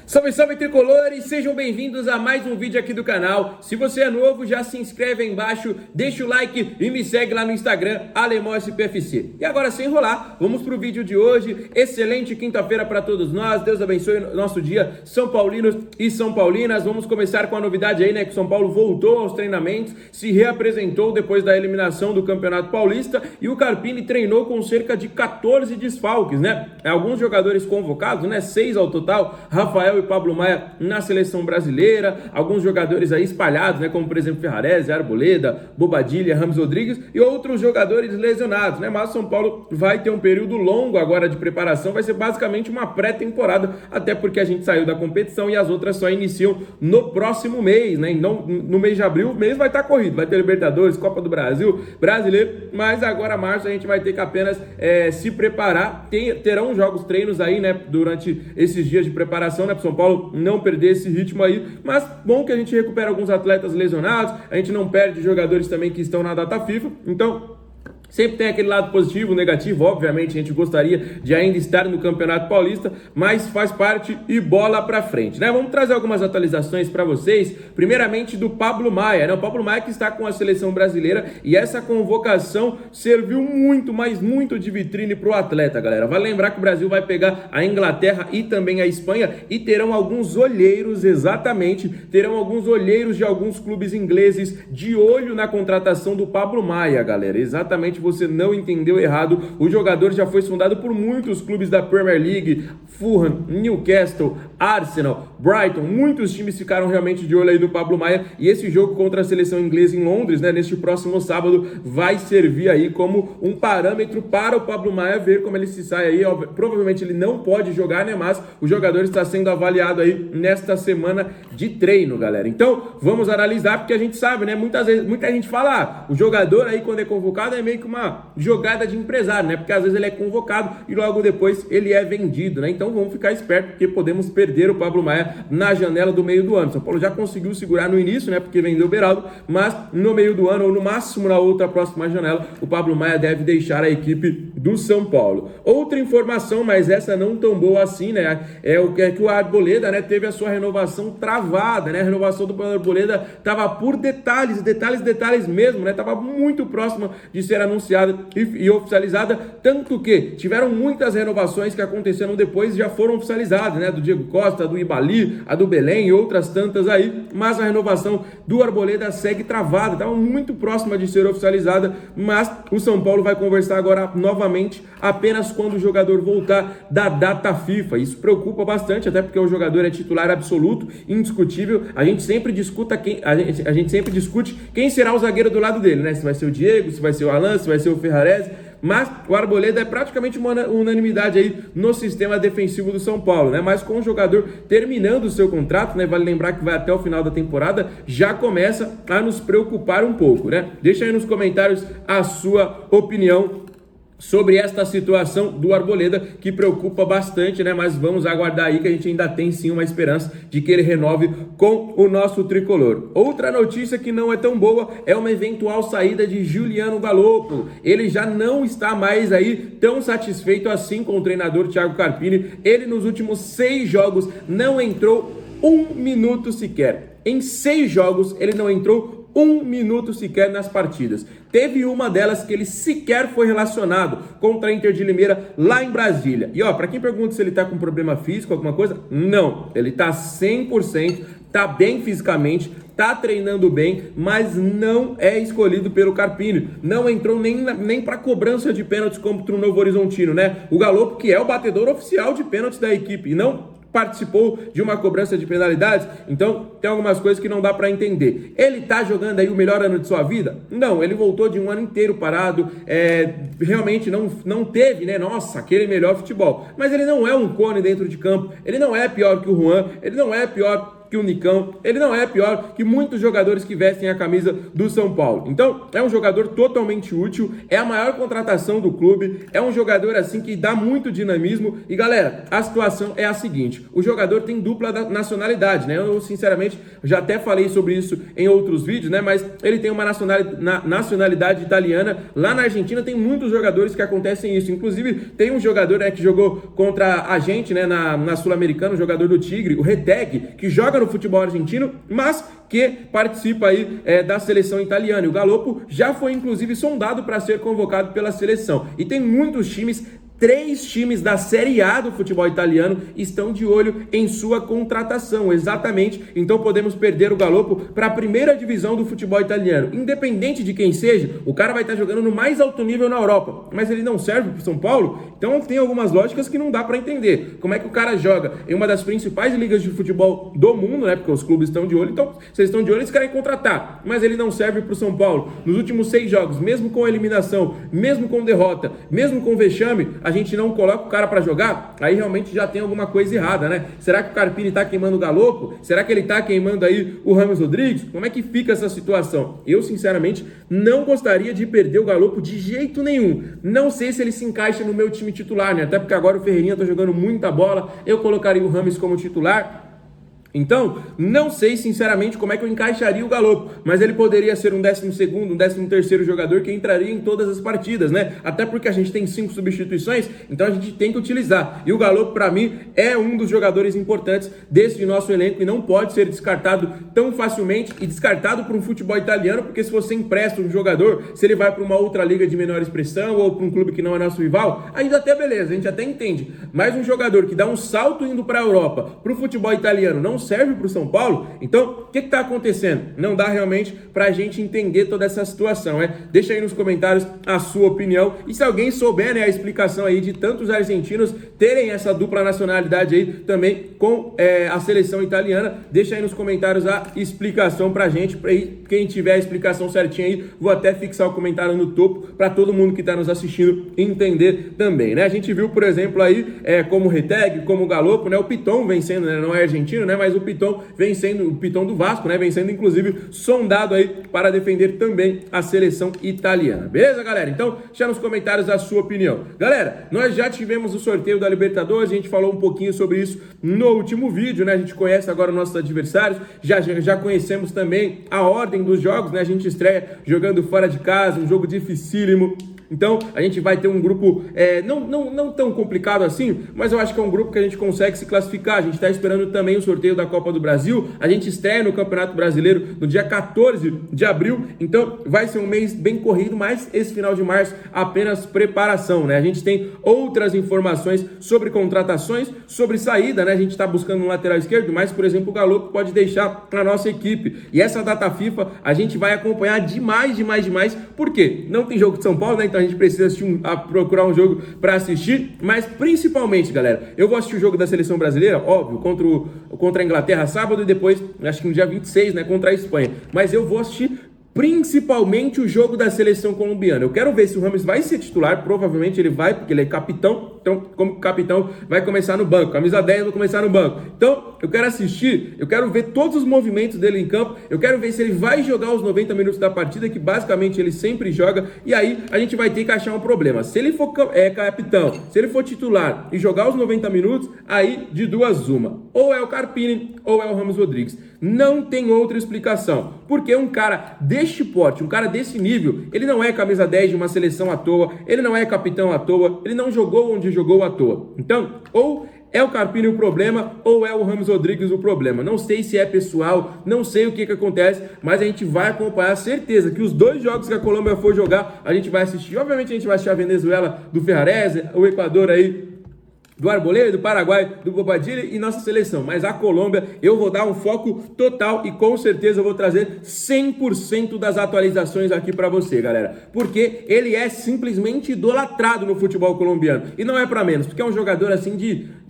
Salve, salve tricolores, sejam bem-vindos a mais um vídeo aqui do canal. Se você é novo, já se inscreve aí embaixo, deixa o like e me segue lá no Instagram, AlemãoSPFC. E agora, sem enrolar, vamos pro vídeo de hoje. Excelente quinta-feira para todos nós, Deus abençoe o nosso dia, São Paulinos e São Paulinas. Vamos começar com a novidade aí, né, que o São Paulo voltou aos treinamentos, se reapresentou depois da eliminação do Campeonato Paulista e o Carpini treinou com cerca de 14 desfalques, né? Alguns jogadores convocados, né, 6 ao total, Rafael e Pablo Maia na seleção brasileira, alguns jogadores aí espalhados, né, como por exemplo Ferrarese, Arboleda, Bobadilha, Ramos Rodrigues e outros jogadores lesionados, né, mas São Paulo vai ter um período longo agora de preparação, vai ser basicamente uma pré-temporada, até porque a gente saiu da competição e as outras só iniciam no próximo mês, né, então no mês de abril o mês vai estar corrido, vai ter Libertadores, Copa do Brasil, Brasileiro, mas agora março a gente vai ter que apenas se preparar, terão jogos, treinos aí, né, durante esses dias de preparação, né, São Paulo não perder esse ritmo aí, mas bom que a gente recupera alguns atletas lesionados, a gente não perde jogadores também que estão na data FIFA, então sempre tem aquele lado positivo, negativo, obviamente a gente gostaria de ainda estar no Campeonato Paulista, mas faz parte e bola pra frente, né? Vamos trazer algumas atualizações para vocês, primeiramente do Pablo Maia, né? O Pablo Maia que está com a seleção brasileira e essa convocação serviu muito, mas muito de vitrine pro atleta, galera. Vale lembrar que o Brasil vai pegar a Inglaterra e também a Espanha e terão alguns olheiros, exatamente, terão alguns olheiros de alguns clubes ingleses de olho na contratação do Pablo Maia, galera, exatamente. Você não entendeu errado, o jogador já foi sondado por muitos clubes da Premier League, Fulham, Newcastle, Arsenal, Brighton, muitos times ficaram realmente de olho aí no Pablo Maia e esse jogo contra a seleção inglesa em Londres, né, neste próximo sábado, vai servir aí como um parâmetro para o Pablo Maia ver como ele se sai aí, provavelmente ele não pode jogar, né, mas o jogador está sendo avaliado aí nesta semana de treino, galera, então vamos analisar porque a gente sabe, né, muita gente fala, o jogador aí quando é convocado é meio que uma jogada de empresário, né? Porque às vezes ele é convocado e logo depois ele é vendido, né? Então vamos ficar esperto porque podemos perder o Pablo Maia na janela do meio do ano. São Paulo já conseguiu segurar no início, né? Porque vendeu o Beraldo, mas no meio do ano ou no máximo na outra próxima janela, o Pablo Maia deve deixar a equipe do São Paulo. Outra informação, mas essa não tão boa assim, né? É que o Arboleda, né, teve a sua renovação travada, né? A renovação do Arboleda estava por detalhes mesmo, né? Tava muito próxima de ser anunciada e oficializada, tanto que tiveram muitas renovações que aconteceram depois e já foram oficializadas, né, do Diego Costa, do Ibali, a do Belém e outras tantas aí, mas a renovação do Arboleda segue travada, estava muito próxima de ser oficializada, mas o São Paulo vai conversar agora novamente apenas quando o jogador voltar da data FIFA, isso preocupa bastante, até porque o jogador é titular absoluto, indiscutível, a gente sempre discute quem será o zagueiro do lado dele, né, se vai ser o Diego, se vai ser o Alan, se vai ser o Ferrarese, mas o Arboleda é praticamente uma unanimidade aí no sistema defensivo do São Paulo, né? Mas com o jogador terminando o seu contrato, né? Vale lembrar que vai até o final da temporada, já começa a nos preocupar um pouco, né? Deixa aí nos comentários a sua opinião sobre esta situação do Arboleda, que preocupa bastante, né? Mas vamos aguardar aí que a gente ainda tem sim uma esperança de que ele renove com o nosso tricolor. Outra notícia que não é tão boa é uma eventual saída de Juliano Galoppo. Ele já não está mais aí tão satisfeito assim com o treinador Thiago Carpini. Ele nos últimos 6 jogos não entrou 1 minuto sequer. Em 6 jogos ele não entrou 1 minuto sequer nas partidas. Teve uma delas que ele sequer foi relacionado contra a Inter de Limeira lá em Brasília. E ó, para quem pergunta se ele tá com problema físico, alguma coisa, não. Ele tá 100%, tá bem fisicamente, tá treinando bem, mas não é escolhido pelo Carpini. Não entrou nem para cobrança de pênaltis contra o Novo Horizontino, né? O Galoppo, que é o batedor oficial de pênaltis da equipe, e não participou de uma cobrança de penalidades, então tem algumas coisas que não dá para entender. Ele tá jogando aí o melhor ano de sua vida? Não, ele voltou de um ano inteiro parado, realmente não teve, né, nossa, aquele melhor futebol, mas ele não é um cone dentro de campo, ele não é pior que o Juan, ele não é pior que o Nicão, ele não é pior que muitos jogadores que vestem a camisa do São Paulo. Então, é um jogador totalmente útil, é a maior contratação do clube, é um jogador assim que dá muito dinamismo. E galera, a situação é a seguinte: o jogador tem dupla nacionalidade, né? Eu sinceramente já até falei sobre isso em outros vídeos, né? Mas ele tem uma nacionalidade italiana. Lá na Argentina tem muitos jogadores que acontecem isso. Inclusive, tem um jogador, né, que jogou contra a gente, né, na Sul-Americana, um jogador do Tigre, o Retegui, que joga no futebol argentino, mas que participa aí da seleção italiana. E o Galopo já foi, inclusive, sondado para ser convocado pela seleção. E tem muitos times. 3 times da Série A do futebol italiano estão de olho em sua contratação, exatamente. Então podemos perder o Galopo para a primeira divisão do futebol italiano. Independente de quem seja, o cara vai estar jogando no mais alto nível na Europa, mas ele não serve para o São Paulo. Então tem algumas lógicas que não dá para entender. Como é que o cara joga em uma das principais ligas de futebol do mundo, né? Porque os clubes estão de olho, então se eles estão de olho, eles querem contratar, mas ele não serve para o São Paulo. Nos últimos 6 jogos, mesmo com eliminação, mesmo com derrota, mesmo com vexame, a gente não coloca o cara para jogar, aí realmente já tem alguma coisa errada, né? Será que o Carpini tá queimando o Galopo? Será que ele tá queimando aí o James Rodrigues? Como é que fica essa situação? Eu, sinceramente, não gostaria de perder o Galopo de jeito nenhum. Não sei se ele se encaixa no meu time titular, né? Até porque agora o Ferreirinha tá jogando muita bola, eu colocaria o James como titular. Então, não sei sinceramente como é que eu encaixaria o Galopo, mas ele poderia ser um 12º, um 13º jogador que entraria em todas as partidas, né? Até porque a gente tem 5 substituições, então a gente tem que utilizar. E o Galopo, para mim, é um dos jogadores importantes desse nosso elenco e não pode ser descartado tão facilmente e descartado para um futebol italiano, porque se você empresta um jogador, se ele vai para uma outra liga de menor expressão ou para um clube que não é nosso rival, ainda até beleza, a gente até entende. Mas um jogador que dá um salto indo para a Europa, para o futebol italiano, não serve para o São Paulo, então o que está acontecendo? Não dá realmente para a gente entender toda essa situação, né? Deixa aí nos comentários a sua opinião e se alguém souber, né, a explicação aí de tantos argentinos terem essa dupla nacionalidade aí também com a seleção italiana, deixa aí nos comentários a explicação pra gente, quem tiver a explicação certinha aí, vou até fixar o comentário no topo para todo mundo que está nos assistindo entender também, né? A gente viu, por exemplo, aí como o Retegui, como o Galopo, né? O Piton vencendo, né? Não é argentino, né? Mas o Piton vencendo, o Piton do Vasco, né? Vencendo, inclusive, sondado aí para defender também a seleção italiana. Beleza, galera? Então, deixa nos comentários a sua opinião. Galera, nós já tivemos o sorteio da Libertadores, a gente falou um pouquinho sobre isso no último vídeo, né? A gente conhece agora nossos adversários, já conhecemos também a ordem dos jogos, né? A gente estreia jogando fora de casa, um jogo dificílimo. Então, a gente vai ter um grupo não tão complicado assim, mas eu acho que é um grupo que a gente consegue se classificar. A gente está esperando também o sorteio da Copa do Brasil. A gente estreia no Campeonato Brasileiro no dia 14 de abril. Então, vai ser um mês bem corrido, mas esse final de março apenas preparação, né? A gente tem outras informações sobre contratações, sobre saída, né? A gente está buscando um lateral esquerdo, mas, por exemplo, o Galopo pode deixar a nossa equipe. E essa data FIFA a gente vai acompanhar demais. Por quê? Não tem jogo de São Paulo, né? Então a gente precisa procurar um jogo para assistir, mas principalmente, galera, eu vou assistir o jogo da seleção brasileira, óbvio, contra a Inglaterra sábado e depois, acho que no dia 26, né, contra a Espanha, mas eu vou assistir principalmente o jogo da seleção colombiana. Eu quero ver se o James vai ser titular, provavelmente ele vai, porque ele é capitão, então como capitão vai começar no banco, camisa 10 vai começar no banco. Então eu quero assistir, eu quero ver todos os movimentos dele em campo, eu quero ver se ele vai jogar os 90 minutos da partida, que basicamente ele sempre joga, e aí a gente vai ter que achar um problema. Se ele for capitão, se ele for titular e jogar os 90 minutos, aí de duas uma. Ou é o Carpini, ou é o James Rodrigues. Não tem outra explicação, porque um cara deste porte, um cara desse nível, ele não é camisa 10 de uma seleção à toa, ele não é capitão à toa, ele não jogou onde jogou à toa. Então, ou é o Carpini o problema, ou é o James Rodrigues o problema. Não sei se é pessoal, não sei o que acontece, mas a gente vai acompanhar, certeza que os 2 jogos que a Colômbia for jogar, a gente vai assistir. Obviamente a gente vai assistir a Venezuela do Ferrarese, o Equador aí do Arboleda, do Paraguai, do Bobadilla e nossa seleção. Mas a Colômbia eu vou dar um foco total e com certeza eu vou trazer 100% das atualizações aqui para você, galera. Porque ele é simplesmente idolatrado no futebol colombiano. E não é para menos, porque é um jogador assim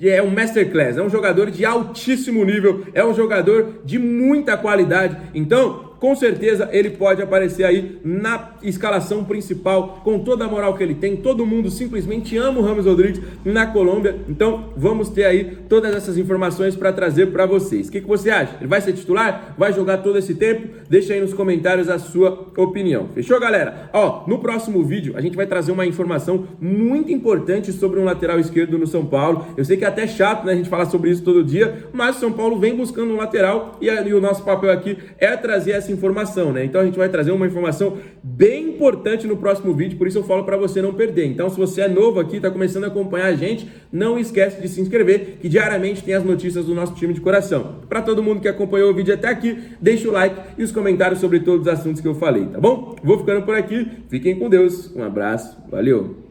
é um masterclass, é um jogador de altíssimo nível, é um jogador de muita qualidade. Então, com certeza ele pode aparecer aí na escalação principal, com toda a moral que ele tem. Todo mundo simplesmente ama o James Rodrigues na Colômbia. Então vamos ter aí todas essas informações para trazer para vocês. O que você acha? Ele vai ser titular? Vai jogar todo esse tempo? Deixa aí nos comentários a sua opinião. Fechou, galera? Ó, no próximo vídeo a gente vai trazer uma informação muito importante sobre um lateral esquerdo no São Paulo. Eu sei que é até chato, né, a gente falar sobre isso todo dia, mas o São Paulo vem buscando um lateral e o nosso papel aqui é trazer essa informação, né? Então a gente vai trazer uma informação bem importante no próximo vídeo, por isso eu falo para você não perder. Então, se você é novo aqui, tá começando a acompanhar a gente, não esquece de se inscrever, que diariamente tem as notícias do nosso time de coração. Para todo mundo que acompanhou o vídeo até aqui, deixa o like e os comentários sobre todos os assuntos que eu falei, tá bom? Vou ficando por aqui, fiquem com Deus, um abraço, valeu!